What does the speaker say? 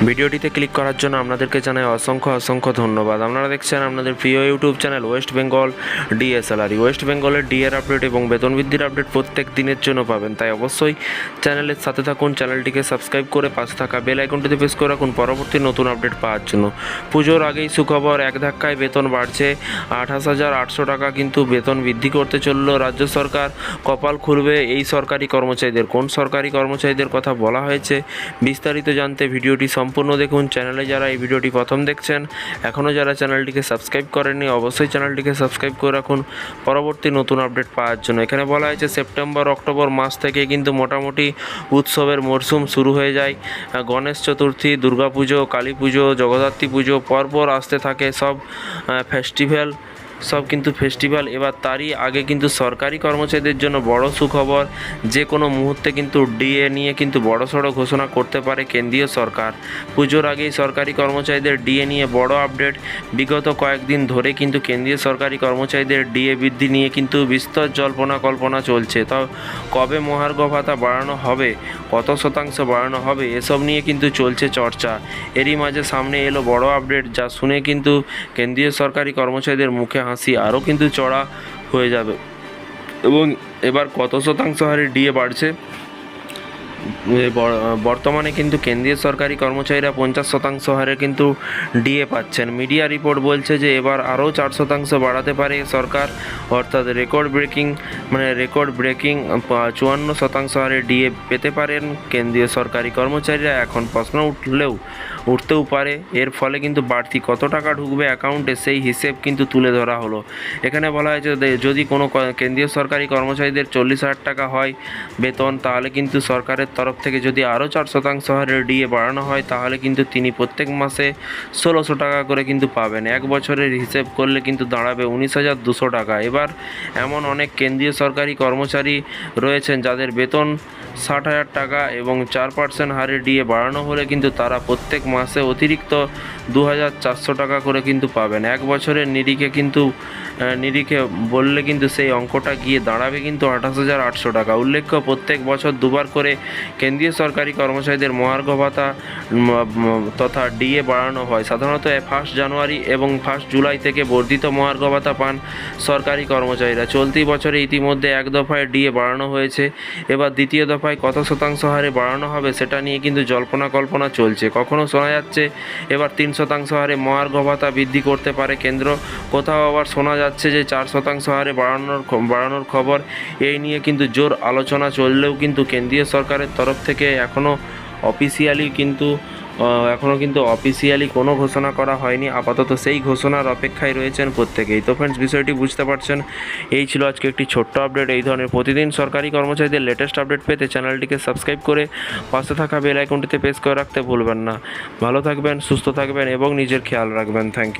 ভিডিওটিতে ক্লিক করার জন্য আপনাদেরকে জানাই অসংখ্য ধন্যবাদ। আপনারা দেখছেন আপনাদের প্রিয় YouTube channel West Bengal DA salary. West বেঙ্গলের ডিএর আপডেট এবং বেতন বৃদ্ধির আপডেট প্রত্যেক দিনের জন্য পাবেন, তাই অবশ্যই চ্যানেলের সাথে থাকুন। চ্যানেলটিকে সাবস্ক্রাইব করে পাশে থাকা বেল আইকনটিতে প্রেস করে রাখুন পরবর্তী নতুন আপডেট পাওয়ার জন্য। পুজোর আগেই সুখবর, এক ধাক্কায় বেতন বাড়ছে 28,800 টাকা কিন্তু বেতন বৃদ্ধি করতে চলল রাজ্য সরকার। কপাল খুলবে এই সরকারি কর্মচারীদের। কোন সরকারি কর্মচারীদের কথা বলা হয়েছে বিস্তারিত জানতে ভিডিওটি সম্পূর্ণ দেখুন। চ্যানেলে যারা এই ভিডিওটি প্রথম দেখছেন, এখনও যারা চ্যানেলটিকে সাবস্ক্রাইব করেননি, অবশ্যই চ্যানেলটিকে সাবস্ক্রাইব করে রাখুন পরবর্তী নতুন আপডেট পাওয়ার জন্য। এখানে বলা হয়েছে সেপ্টেম্বর অক্টোবর মাস থেকে কিন্তু মোটামুটি উৎসবের মরশুম শুরু হয়ে যায়। গণেশ চতুর্থী, দুর্গাপুজো, কালী পুজো, জগদ্ধাত্রী পুজো পরপর আসতে থাকে সব ফেস্টিভ্যাল। এবার তারই আগে কিন্তু সরকারি কর্মচারীদের জন্য বড় সুখবর। যে কোনো মুহূর্তে কিন্তু ডিএ নিয়ে কিন্তু বড়সড় ঘোষণা করতে পারে কেন্দ্রীয় সরকার। পুজোর আগেই সরকারি কর্মচারীদের ডিএ নিয়ে বড় আপডেট। বিগত কয়েকদিন ধরে কিন্তু কেন্দ্রীয় সরকারি কর্মচারীদের ডিএ বৃদ্ধি নিয়ে কিন্তু বিস্তর কল্পনা চলছে। তো কবে মহার্ঘ ভাতা বাড়ানো হবে, কত শতাংশ বাড়ানো হবে, এসব নিয়ে কিন্তু চলছে চর্চা। এরই মাঝে সামনে এলো বড় আপডেট, যা শুনে কিন্তু কেন্দ্রীয় সরকারি কর্মচারীদের মুখে হাসি আরও কিন্তু চড়া হয়ে যাবে। এবং এবার কত শতাংশ হারে ডিএ বাড়ছে, বর্তমানে কিন্তু কেন্দ্রীয় সরকারি কর্মচারীরা 50% হারে কিন্তু ডিএ পাচ্ছেন। মিডিয়া রিপোর্ট বলছে যে এবার আরও 4% বাড়াতে পারে সরকার, অর্থাৎ রেকর্ড ব্রেকিং 54% হারে ডিএ পেতে পারেন কেন্দ্রীয় সরকারি কর্মচারীরা। এখন প্রশ্ন উঠতেও পারে এর ফলে কিন্তু বাড়তি কত টাকা ঢুকবে অ্যাকাউন্টে, সেই হিসেব কিন্তু তুলে ধরা হলো। এখানে বলা হয়েছে যদি কোনো কেন্দ্রীয় সরকারি কর্মচারীদের 40,000 টাকা হয় বেতন, তাহলে কিন্তু সরকারের তরফ থেকে যদি আরও 4% হারে ডিএ বাড়ানো হয়, তাহলে কিন্তু তিনি প্রত্যেক মাসে 1,600 টাকা করে কিন্তু পাবেন। এক বছরের হিসেব করলে কিন্তু দাঁড়াবে 19,200 টাকা। এবার এমন অনেক কেন্দ্রীয় সরকারি কর্মচারী রয়েছেন যাদের বেতন 60,000 টাকা এবং 4% হারে ডিএ বাড়ানো হলে কিন্তু তারা প্রত্যেক মাসে অতিরিক্ত 2,400 টাকা করে কিন্তু পাবেন। এক বছরের নিরিখে বললে কিন্তু সেই অঙ্কটা গিয়ে দাঁড়াবে কিন্তু 28,800 টাকা। উল্লেখ্য, প্রত্যেক বছর দুবার করে কেন্দ্রীয় সরকারি কর্মচারীদের মহার্ঘ ভাতা তথা ডিএ বাড়ানো হয়। সাধারণত 1 জানুয়ারি এবং 1 জুলাই থেকে বর্ধিত মহার্ঘ ভাতা পান সরকারি কর্মচারীরা। চলতি বছরে ইতিমধ্যে এক দফায় ডিএ বাড়ানো হয়েছে। এবার দ্বিতীয় দফায় কত শতাংশ হারে বাড়ানো হবে সেটা নিয়ে কিন্তু কল্পনা চলছে। কখনো শোনা যাচ্ছে এবার 3% হারে মহার্ঘ ভাতা বৃদ্ধি করতে পারে কেন্দ্র, কোথাও আবার শোনা যাচ্ছে যে 4% হারে বাড়ানোর খবর। এই নিয়ে কিন্তু জোর আলোচনা চললেও কিন্তু কেন্দ্রীয় সরকারের তরফ থেকে এখনও অফিসিয়ালি কোনো ঘোষণা করা হয়নি। আপাতত সেই ঘোষণার অপেক্ষায় রয়েছেন প্রত্যেকেই। তো ফ্রেন্ডস, বিষয়টি বুঝতে পারছেন। এই ছিল আজকে একটি ছোট্ট আপডেট। এই ধরনের প্রতিদিন সরকারি কর্মচারীদের লেটেস্ট আপডেট পেতে চ্যানেলটিকে সাবস্ক্রাইব করে পাশে থাকা বেল আইকনটিতে প্রেস করে রাখতে ভুলবেন না। ভালো থাকবেন, সুস্থ থাকবেন এবং নিজের খেয়াল রাখবেন। Thank you.